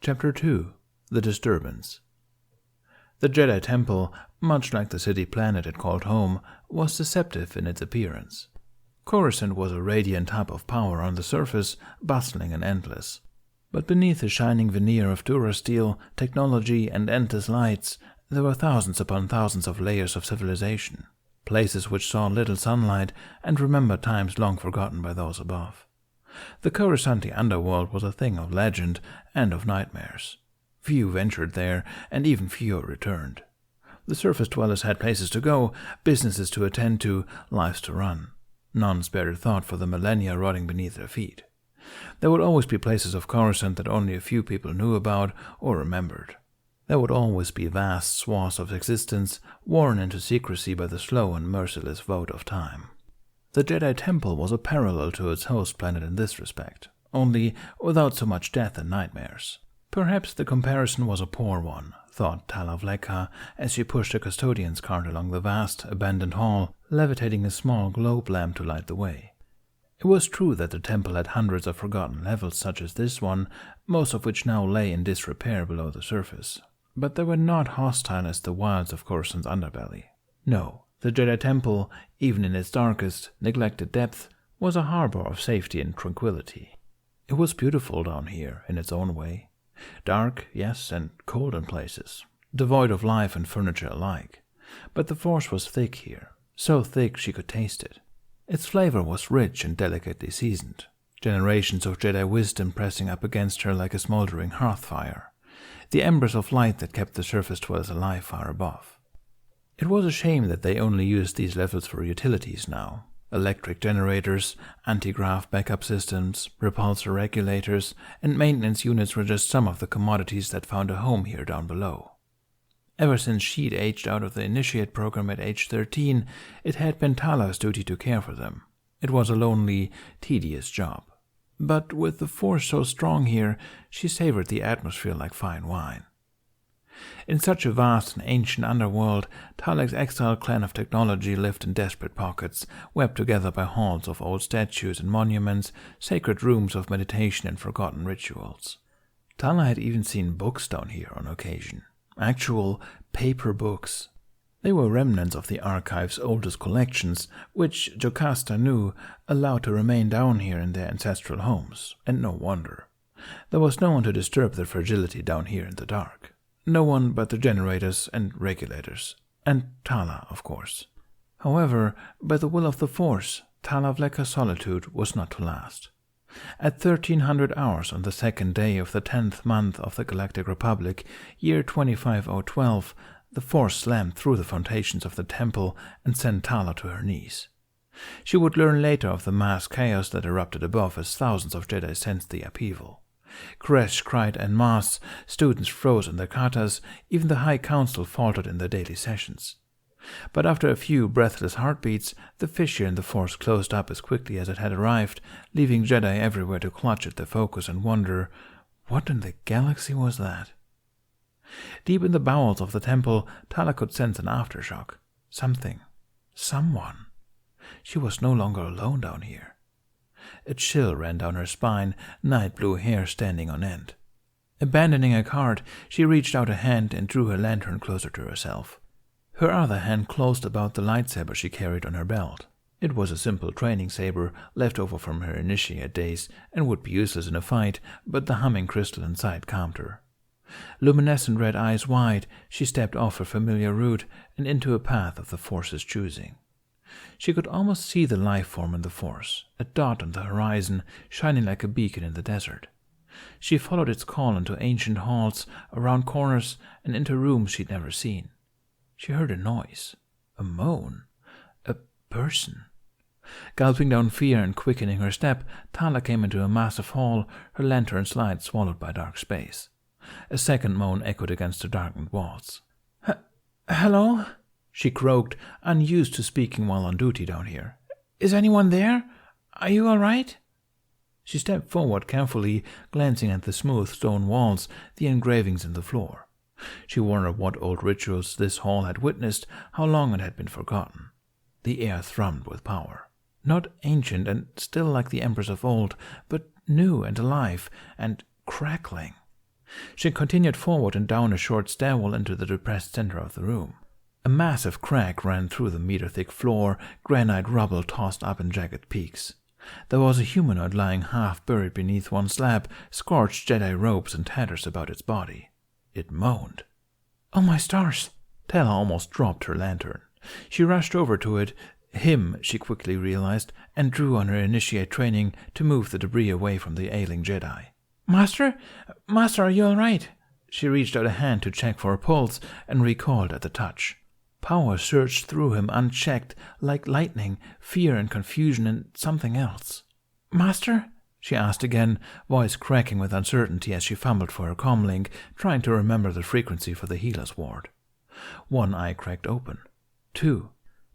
Chapter 2 The Disturbance. The Jedi Temple, much like the city planet it called home, was deceptive in its appearance. Coruscant was a radiant hub of power on the surface, bustling and endless. But beneath the shining veneer of durasteel, technology, and endless lights, there were thousands upon thousands of layers of civilization, places which saw little sunlight and remembered times long forgotten by those above. The Coruscanti underworld was a thing of legend and of nightmares. Few ventured there, and even fewer returned. The surface dwellers had places to go, businesses to attend to, lives to run. None spared a thought for the millennia rotting beneath their feet. There would always be places of Coruscant that only a few people knew about or remembered. There would always be vast swaths of existence worn into secrecy by the slow and merciless vote of time. The Jedi Temple was a parallel to its host planet in this respect, only without so much death and nightmares. Perhaps the comparison was a poor one, thought Tala Vleka as she pushed the custodian's cart along the vast, abandoned hall, levitating a small globe lamp to light the way. It was true that the temple had hundreds of forgotten levels such as this one, most of which now lay in disrepair below the surface. But they were not hostile as the wilds of Coruscant's underbelly. No, the Jedi Temple, even in its darkest, neglected depth, was a harbor of safety and tranquility. It was beautiful down here, in its own way. Dark, yes, and cold in places, devoid of life and furniture alike. But the force was thick here, so thick she could taste it. Its flavor was rich and delicately seasoned, generations of Jedi wisdom pressing up against her like a smoldering hearth fire, the embers of light that kept the surface dwellers alive far above. It was a shame that they only used these levels for utilities now. Electric generators, anti-grav backup systems, repulsor regulators, and maintenance units were just some of the commodities that found a home here down below. Ever since she'd aged out of the initiate program at age 13, it had been Tala's duty to care for them. It was a lonely, tedious job. But with the force so strong here, she savored the atmosphere like fine wine. In such a vast and ancient underworld, Talek's exiled clan of technology lived in desperate pockets, webbed together by halls of old statues and monuments, sacred rooms of meditation and forgotten rituals. Tala had even seen books down here on occasion. Actual paper books. They were remnants of the archive's oldest collections, which Jocasta knew allowed to remain down here in their ancestral homes, and no wonder. There was no one to disturb their fragility down here in the dark. No one but the generators and regulators, and Tala, of course. However, by the will of the Force, Tala Vleka's solitude was not to last. At 1300 hours on the second day of the 10th month of the Galactic Republic, year 25012, the Force slammed through the foundations of the temple and sent Tala to her knees. She would learn later of the mass chaos that erupted above as thousands of Jedi sensed the upheaval. Kresh cried en masse, students froze in their katas, even the High Council faltered in their daily sessions. But after a few breathless heartbeats, the fissure in the Force closed up as quickly as it had arrived, leaving Jedi everywhere to clutch at their focus and wonder, what in the galaxy was that? Deep in the bowels of the temple, Tala could sense an aftershock. Something. Someone. She was no longer alone down here. A chill ran down her spine, night blue hair standing on end. Abandoning her cart, she reached out a hand and drew her lantern closer to herself. Her other hand closed about the lightsaber she carried on her belt. It was a simple training saber left over from her initiate days and would be useless in a fight, but the humming crystal inside calmed her. Luminescent red eyes wide, she stepped off her familiar route and into a path of the Force's choosing. She could almost see the life form in the Force, a dot on the horizon, shining like a beacon in the desert. She followed its call into ancient halls, around corners, and into rooms she'd never seen. She heard a noise, a moan, a person. Gulping down fear and quickening her step, Tala came into a massive hall, her lantern's light swallowed by dark space. A second moan echoed against the darkened walls. Hello? She croaked, unused to speaking while on duty down here. Is anyone there? Are you all right? She stepped forward carefully, glancing at the smooth stone walls, the engravings in the floor. She wondered what old rituals this hall had witnessed, how long it had been forgotten. The air thrummed with power. Not ancient and still like the embers of old, but new and alive and crackling. She continued forward and down a short stairwell into the depressed center of the room. A massive crack ran through the meter-thick floor, granite rubble tossed up in jagged peaks. There was a humanoid lying half-buried beneath one slab, scorched Jedi robes and tatters about its body. It moaned. "Oh my stars!" Tala almost dropped her lantern. She rushed over to it, him, she quickly realized, and drew on her initiate training to move the debris away from the ailing Jedi. Master, are you all right?" She reached out a hand to check for a pulse and recoiled at the touch. Power surged through him unchecked, like lightning, fear and confusion and something else. "Master?" she asked again, voice cracking with uncertainty as she fumbled for her comlink, trying to remember the frequency for the healer's ward. One eye cracked open. 2.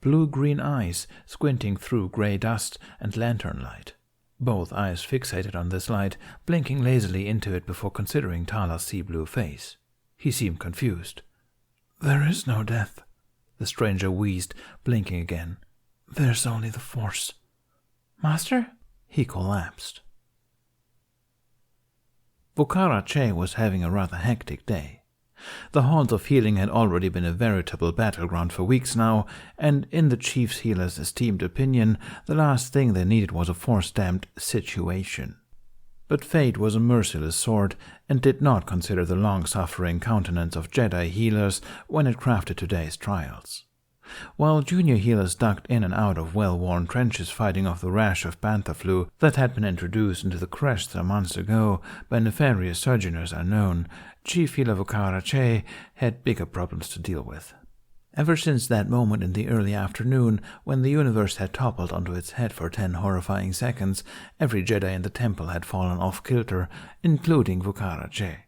Blue-green eyes squinting through gray dust and lantern light. Both eyes fixated on this light, blinking lazily into it before considering Tala's sea-blue face. He seemed confused. "There is no death," the stranger wheezed, blinking again. "There's only the Force." "Master?" He collapsed. Vokara Che was having a rather hectic day. The halls of healing had already been a veritable battleground for weeks now, and in the chief's healer's esteemed opinion, the last thing they needed was a force-damped situation. But fate was a merciless sword, and did not consider the long-suffering countenance of Jedi healers when it crafted today's trials. While junior healers ducked in and out of well-worn trenches fighting off the rash of panther flu that had been introduced into the crest some months ago by nefarious sojourners unknown, Chief Healer Vokara Che had bigger problems to deal with. Ever since that moment in the early afternoon when the universe had toppled onto its head for 10 horrifying seconds, every Jedi in the temple had fallen off-kilter, including Vokara Che.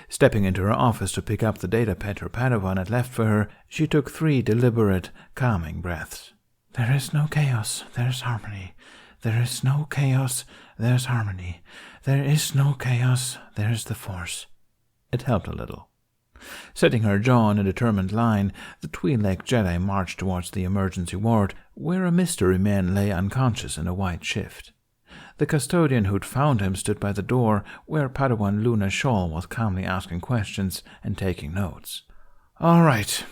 Stepping into her office to pick up the datapad her Padawan had left for her, she took 3 deliberate, calming breaths. "There is no chaos, there's harmony. There is no chaos, there's harmony. There is no chaos, there's the Force." It helped a little. Setting her jaw in a determined line, the twin-legged Jedi marched towards the emergency ward, where a mystery man lay unconscious in a white shift. The custodian who'd found him stood by the door, where Padawan Luna Shawl was calmly asking questions and taking notes. "All right."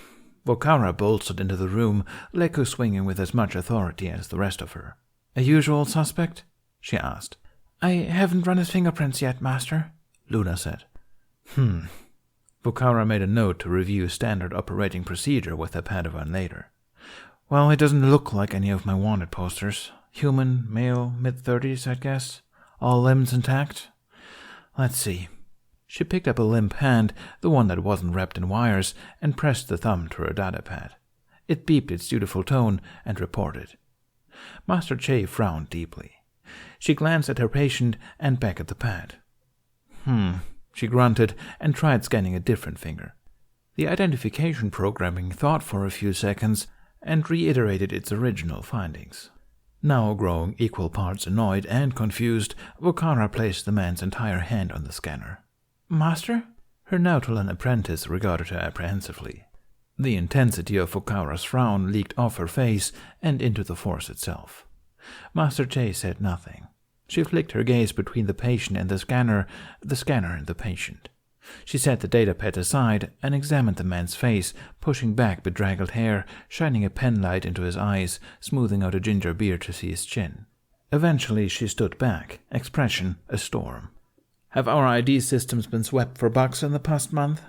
Vokara bolstered into the room, Leku swinging with as much authority as the rest of her. "A usual suspect?" she asked. "I haven't run his fingerprints yet, Master," Luna said. Vokara made a note to review standard operating procedure with her Padawan later. "Well, it doesn't look like any of my wanted posters. Human, male, mid-30s, I'd guess. All limbs intact. Let's see." She picked up a limp hand, the one that wasn't wrapped in wires, and pressed the thumb to her datapad. It beeped its dutiful tone and reported. Master Che frowned deeply. She glanced at her patient and back at the pad. She grunted and tried scanning a different finger. The identification programming thought for a few seconds and reiterated its original findings. Now growing equal parts annoyed and confused, Vokara placed the man's entire hand on the scanner. "Master?" Her Nautolan apprentice regarded her apprehensively. The intensity of Vokara's frown leaked off her face and into the Force itself. Master Che said nothing. She flicked her gaze between the patient and the scanner and the patient. She set the datapad aside and examined the man's face, pushing back bedraggled hair, shining a penlight into his eyes, smoothing out a ginger beard to see his chin. Eventually she stood back, expression a storm. "Have our ID systems been swept for bugs in the past month?"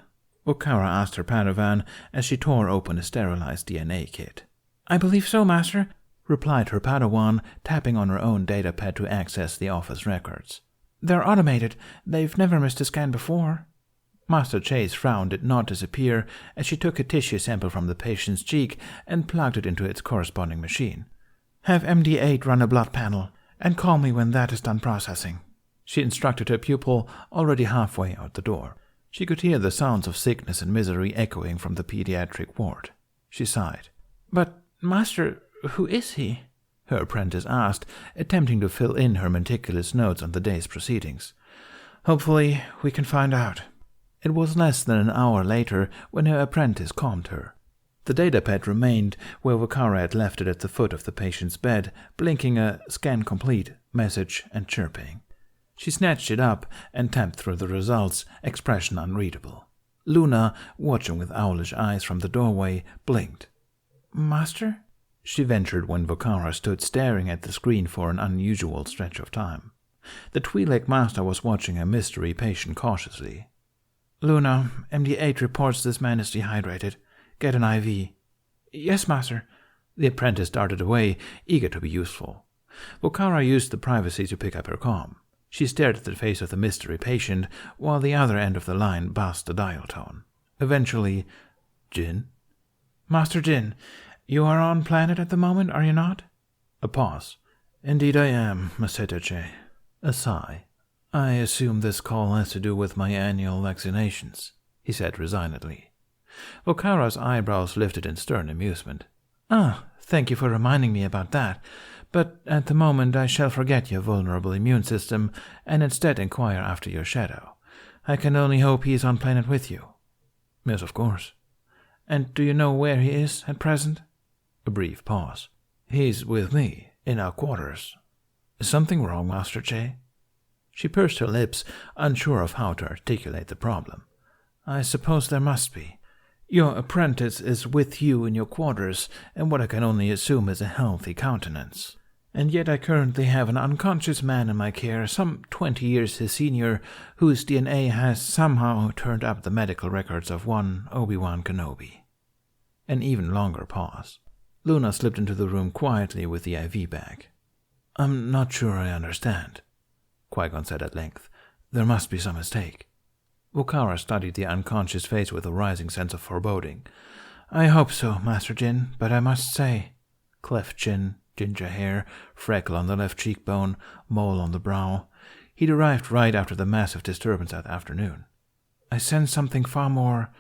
Vokara asked her Padawan as she tore open a sterilized DNA kit. "I believe so, Master," replied her Padawan, tapping on her own datapad to access the office records. "They're automated. They've never missed a scan before." Master Che's frown did not disappear as she took a tissue sample from the patient's cheek and plugged it into its corresponding machine. "Have MD8 run a blood panel, and call me when that is done processing," she instructed her pupil, already halfway out the door. She could hear the sounds of sickness and misery echoing from the pediatric ward. She sighed. "But, Master, who is he?" her apprentice asked, attempting to fill in her meticulous notes on the day's proceedings. "Hopefully, we can find out." It was less than an hour later when her apprentice calmed her. The datapad remained where Vokara had left it at the foot of the patient's bed, blinking a scan complete message and chirping. She snatched it up and tapped through the results, expression unreadable. Luna, watching with owlish eyes from the doorway, blinked. "Master?" she ventured when Vocara stood staring at the screen for an unusual stretch of time. The Twi'lek master was watching a mystery patient cautiously. "Luna, MD8 reports this man is dehydrated. Get an IV." "Yes, master." The apprentice darted away, eager to be useful. Vocara used the privacy to pick up her comm. She stared at the face of the mystery patient, while the other end of the line buzzed the dial tone. Eventually, "Jin?" "Master Jin, you are on planet at the moment, are you not?" A pause. "Indeed I am, Masetache." A sigh. "I assume this call has to do with my annual vaccinations," he said resignedly. Vocara's eyebrows lifted in stern amusement. "Ah, thank you for reminding me about that. But at the moment I shall forget your vulnerable immune system and instead inquire after your shadow. I can only hope he is on planet with you." "Yes, of course." "And do you know where he is at present?" A brief pause. "He's with me, in our quarters. Is something wrong, Master Che?" She pursed her lips, unsure of how to articulate the problem. "I suppose there must be. Your apprentice is with you in your quarters, and what I can only assume is a healthy countenance. And yet I currently have an unconscious man in my care, some 20 years his senior, whose DNA has somehow turned up the medical records of one Obi-Wan Kenobi." An even longer pause. Luna slipped into the room quietly with the IV bag. "I'm not sure I understand," Qui-Gon said at length. "There must be some mistake." Vocara studied the unconscious face with a rising sense of foreboding. "I hope so, Master Jin, but I must say—" Cleft chin, ginger hair, freckle on the left cheekbone, mole on the brow. He'd arrived right after the massive disturbance that afternoon. "I sense something far more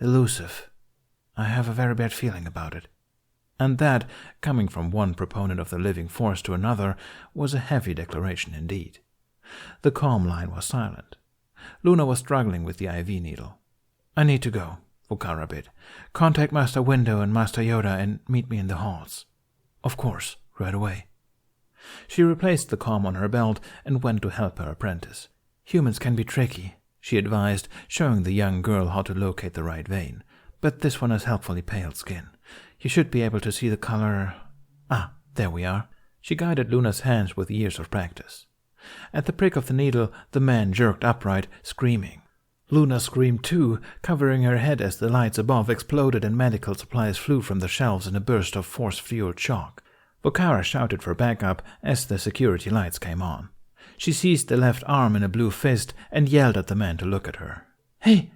elusive. I have a very bad feeling about it." And that, coming from one proponent of the living force to another, was a heavy declaration indeed. The calm line was silent. Luna was struggling with the IV needle. "I need to go," Vocara bid. "Contact Master Window and Master Yoda and meet me in the halls." "Of course, right away." She replaced the comm on her belt and went to help her apprentice. "Humans can be tricky," she advised, showing the young girl how to locate the right vein. "But this one has helpfully pale skin. You should be able to see the color— Ah, there we are." She guided Luna's hands with years of practice. At the prick of the needle, the man jerked upright, screaming. Luna screamed too, covering her head as the lights above exploded and medical supplies flew from the shelves in a burst of force-fueled shock. Vocara shouted for backup as the security lights came on. She seized the left arm in a blue fist and yelled at the man to look at her. Hey,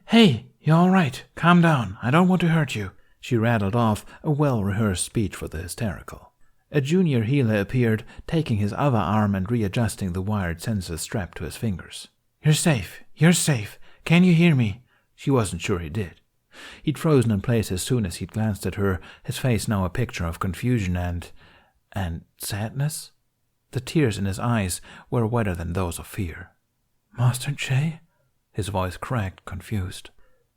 you all right? Calm down. I don't want to hurt you." She rattled off a well-rehearsed speech for the hysterical. A junior healer appeared, taking his other arm and readjusting the wired sensors strapped to his fingers. You're safe. Can you hear me?" She wasn't sure he did. He'd frozen in place as soon as he'd glanced at her, his face now a picture of confusion and sadness. The tears in his eyes were wetter than those of fear. "Master Che?" His voice cracked, confused.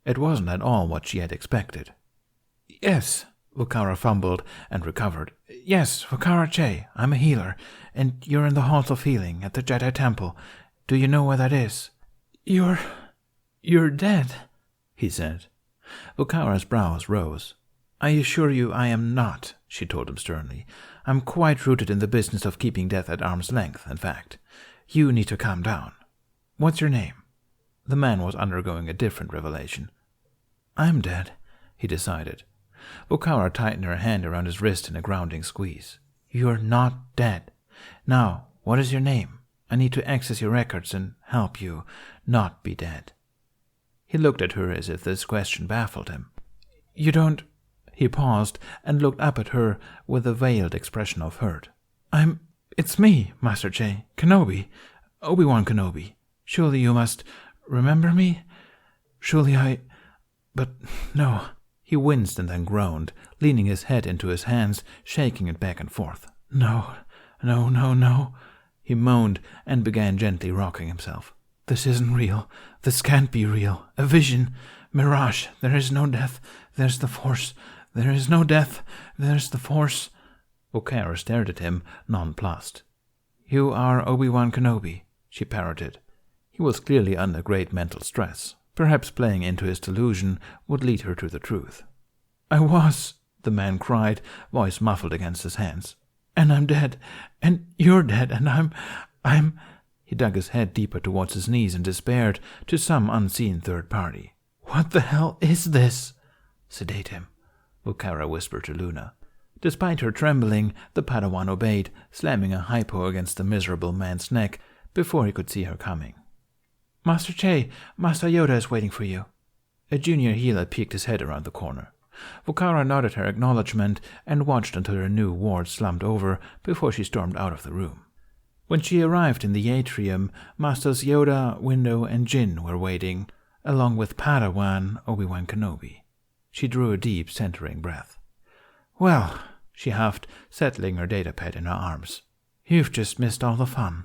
It wasn't at all what she had expected. "Yes," Vocara fumbled and recovered. "Yes, Vocara Che. I'm a healer, and you're in the Halls of Healing at the Jedi Temple. Do you know where that is?" You're dead," he said. Vocara's brows rose. "I assure you I am not," she told him sternly. "I'm quite rooted in the business of keeping death at arm's length, in fact. You need to calm down. What's your name?" The man was undergoing a different revelation. "I'm dead," he decided. Vocara tightened her hand around his wrist in a grounding squeeze. "You're not dead. Now, what is your name? I need to access your records and help you not be dead." He looked at her as if this question baffled him. "You don't—" He paused and looked up at her with a veiled expression of hurt. It's me, Master Che, Kenobi, Obi-Wan Kenobi. Surely you must remember me? But no." He winced and then groaned, leaning his head into his hands, shaking it back and forth. No. He moaned and began gently rocking himself. "This isn't real. This can't be real. A vision. Mirage. There is no death. There's the Force. There is no death. There's the Force." Vocara stared at him, nonplussed. "You are Obi-Wan Kenobi," she parroted. He was clearly under great mental stress. Perhaps playing into his delusion would lead her to the truth. "I was," the man cried, voice muffled against his hands. "And I'm dead. And you're dead. And I'm... He dug his head deeper towards his knees and despaired to some unseen third party. "What the hell is this?" "Sedate him," Vocara whispered to Luna. Despite her trembling, the Padawan obeyed, slamming a hypo against the miserable man's neck before he could see her coming. "Master Che, Master Yoda is waiting for you." A junior healer peeked his head around the corner. Vocara nodded her acknowledgement and watched until her new ward slumped over before she stormed out of the room. When she arrived in the atrium, Masters Yoda, Windu, and Jin were waiting, along with Padawan Obi-Wan Kenobi. She drew a deep, centering breath. "Well," she huffed, settling her datapad in her arms, "you've just missed all the fun."